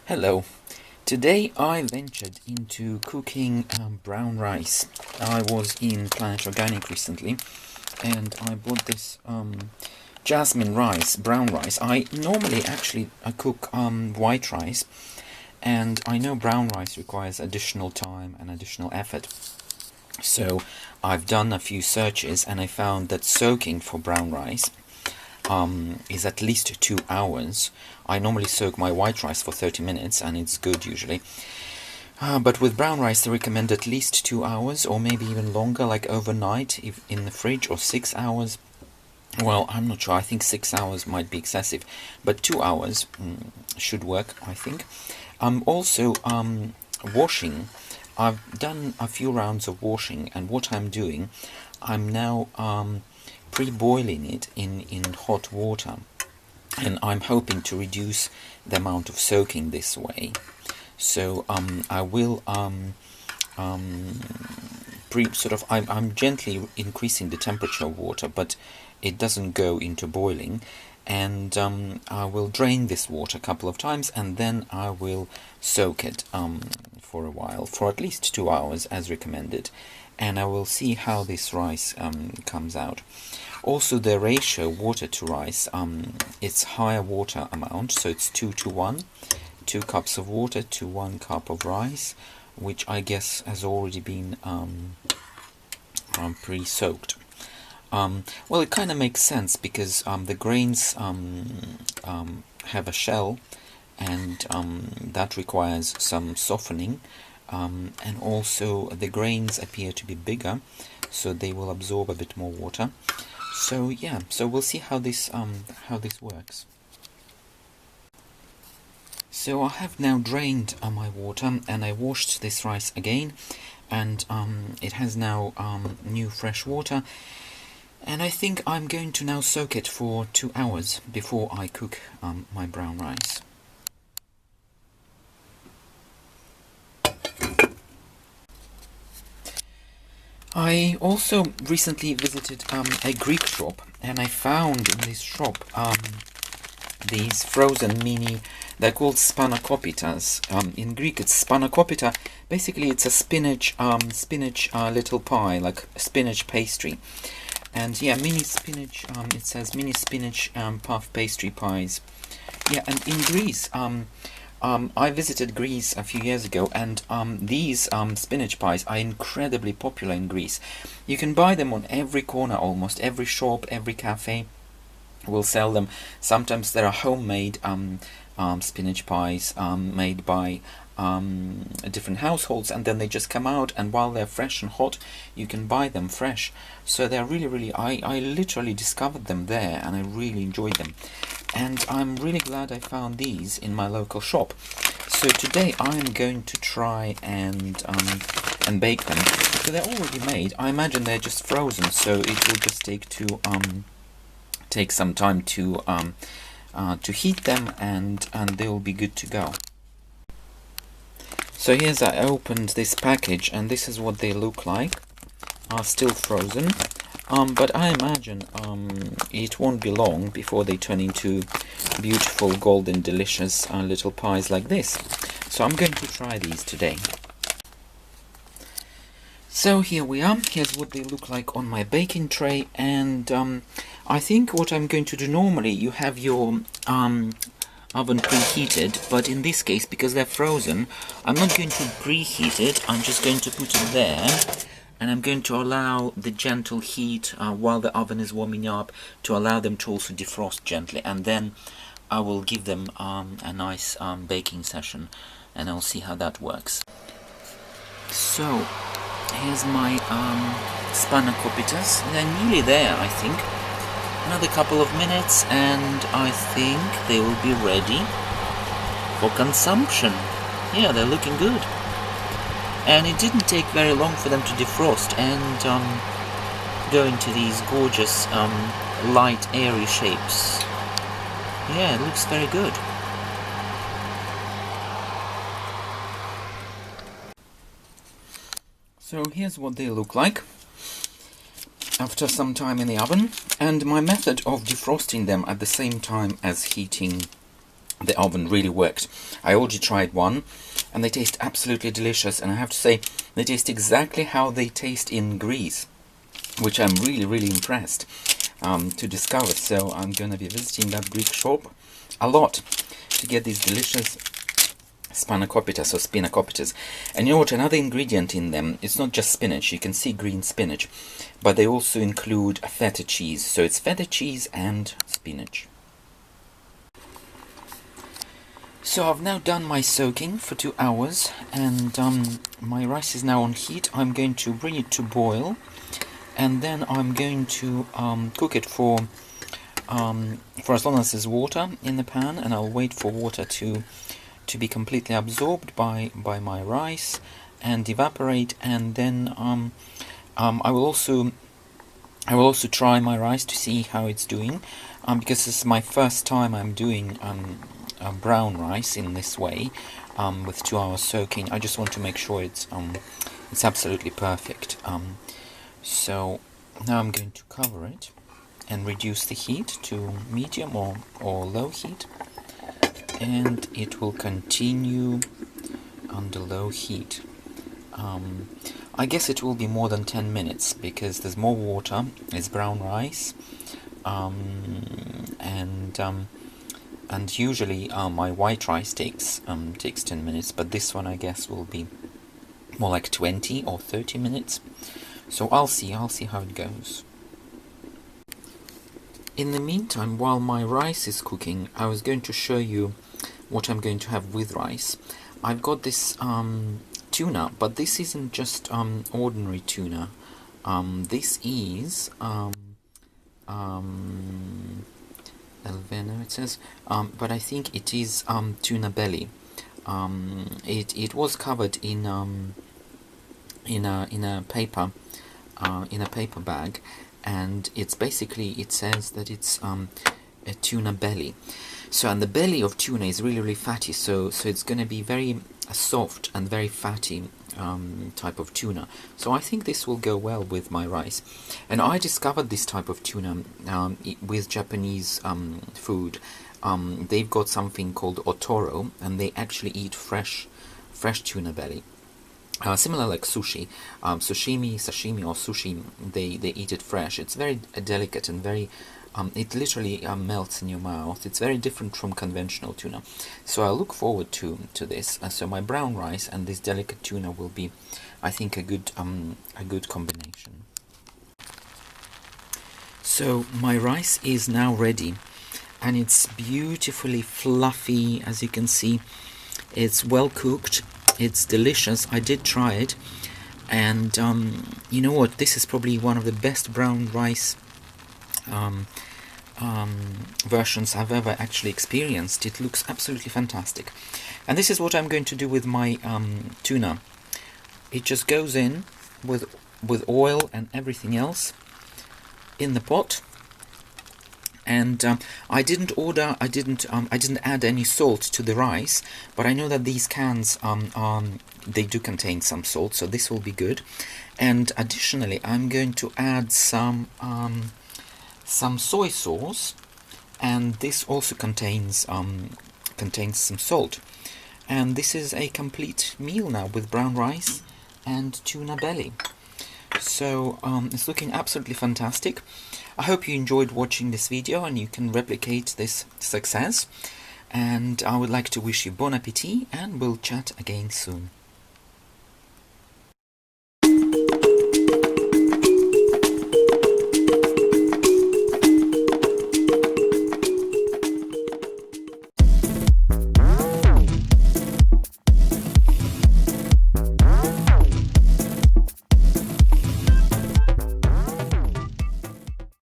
Hello. Today I ventured into cooking brown rice. I was in Planet Organic recently and I bought this jasmine rice, brown rice. I normally I cook white rice, and I know brown rice requires additional time and additional effort. So I've done a few searches and I found that soaking for brown rice is at least 2 hours. I normally soak my white rice for 30 minutes and it's good usually. But with brown rice they recommend at least 2 hours or maybe even longer, like overnight if in the fridge, or 6 hours. Well, I'm not sure, I think 6 hours might be excessive, but 2 hours should work, I think. Also, washing. I've done a few rounds of washing, and what I'm doing, I'm now pre-boiling it in hot water, and I'm hoping to reduce the amount of soaking this way. So I will I'm gently increasing the temperature of water, but it doesn't go into boiling, and I will drain this water a couple of times and then I will soak it for a while, for at least 2 hours as recommended, and I will see how this rice comes out. Also, the ratio water to rice, it's higher water amount, so it's 2 to 1, 2 cups of water to 1 cup of rice, which I guess has already been pre-soaked. Well, it kind of makes sense because the grains have a shell, and that requires some softening, and also the grains appear to be bigger, so they will absorb a bit more water. So yeah, so we'll see how this works. So I have now drained my water and I washed this rice again, and it has now new fresh water, and I think I'm going to now soak it for 2 hours before I cook my brown rice. I also recently visited a Greek shop, and I found in this shop these frozen mini, they're called spanakopita. In Greek it's spanakopita. Basically it's a spinach little pie, like spinach pastry. And yeah, mini spinach, it says mini spinach puff pastry pies. Yeah, and in Greece, I visited Greece a few years ago, and these spinach pies are incredibly popular in Greece. You can buy them on every corner, almost every shop, every cafe will sell them. Sometimes there are homemade spinach pies made by different households, and then they just come out, and while they're fresh and hot you can buy them fresh. So they're really I literally discovered them there and I really enjoyed them, and I'm really glad I found these in my local shop. So today I'm going to try and bake them. So they're already made. I imagine they're just frozen, so it will just take some time to heat them, and they will be good to go. So here's, I opened this package and this is what they look like. Are still frozen, but I imagine it won't be long before they turn into beautiful golden delicious little pies like this. So I'm going to try these today. So here we are. Here's what they look like on my baking tray, and I think what I'm going to do, normally you have your oven preheated, but in this case, because they're frozen, I'm not going to preheat it. I'm just going to put it there, and I'm going to allow the gentle heat while the oven is warming up to allow them to also defrost gently, and then I will give them a nice baking session, and I'll see how that works. So here's my spanakopita. They're nearly there, I think. Another couple of minutes and I think they will be ready for consumption. Yeah, they're looking good. And it didn't take very long for them to defrost and go into these gorgeous light airy shapes. Yeah, it looks very good. So here's what they look like after some time in the oven, and my method of defrosting them at the same time as heating the oven really worked. I already tried one, and they taste absolutely delicious, and I have to say they taste exactly how they taste in Greece, which I'm really impressed to discover. So I'm going to be visiting that Greek shop a lot to get these delicious spanakopita, so spinacopitas. And you know what, another ingredient in them, it's not just spinach, you can see green spinach, but they also include feta cheese, so it's feta cheese and spinach. So I've now done my soaking for 2 hours, and my rice is now on heat. I'm going to bring it to boil, and then I'm going to cook it for as long as there's water in the pan, and I'll wait for water to be completely absorbed by my rice and evaporate, and then I will also try my rice to see how it's doing, because this is my first time I'm doing brown rice in this way, with 2 hours soaking. I just want to make sure it's absolutely perfect. So now I'm going to cover it and reduce the heat to medium or low heat, and it will continue under low heat. I guess it will be more than 10 minutes because there's more water, it's brown rice, and usually my white rice takes 10 minutes, but this one I guess will be more like 20 or 30 minutes. So I'll see how it goes. In the meantime, while my rice is cooking, I was going to show you what I'm going to have with rice. I've got this tuna, but this isn't just ordinary tuna. This is Elveno, it says, but I think it is tuna belly. It was covered in a paper bag, and it's basically, it says that it's a tuna belly. So, and the belly of tuna is really fatty, so it's going to be very soft and very fatty type of tuna. So I think this will go well with my rice. And I discovered this type of tuna with Japanese food. They've got something called otoro, and they actually eat fresh tuna belly. Similar like sushi, sashimi or sushi, they eat it fresh. It's very delicate and very, it literally melts in your mouth. It's very different from conventional tuna. So I look forward to this. So my brown rice and this delicate tuna will be, I think, a good combination. So my rice is now ready, and it's beautifully fluffy, as you can see. It's well cooked. It's delicious. I did try it, and you know what? This is probably one of the best brown rice versions I've ever actually experienced. It looks absolutely fantastic, and this is what I'm going to do with my tuna. It just goes in with oil and everything else in the pot. And I didn't add any salt to the rice, but I know that these cans they do contain some salt, so this will be good. And additionally, I'm going to add some soy sauce, and this also contains some salt. And this is a complete meal now with brown rice and tuna belly. So it's looking absolutely fantastic. I hope you enjoyed watching this video and you can replicate this success. And I would like to wish you bon appetit, and we'll chat again soon.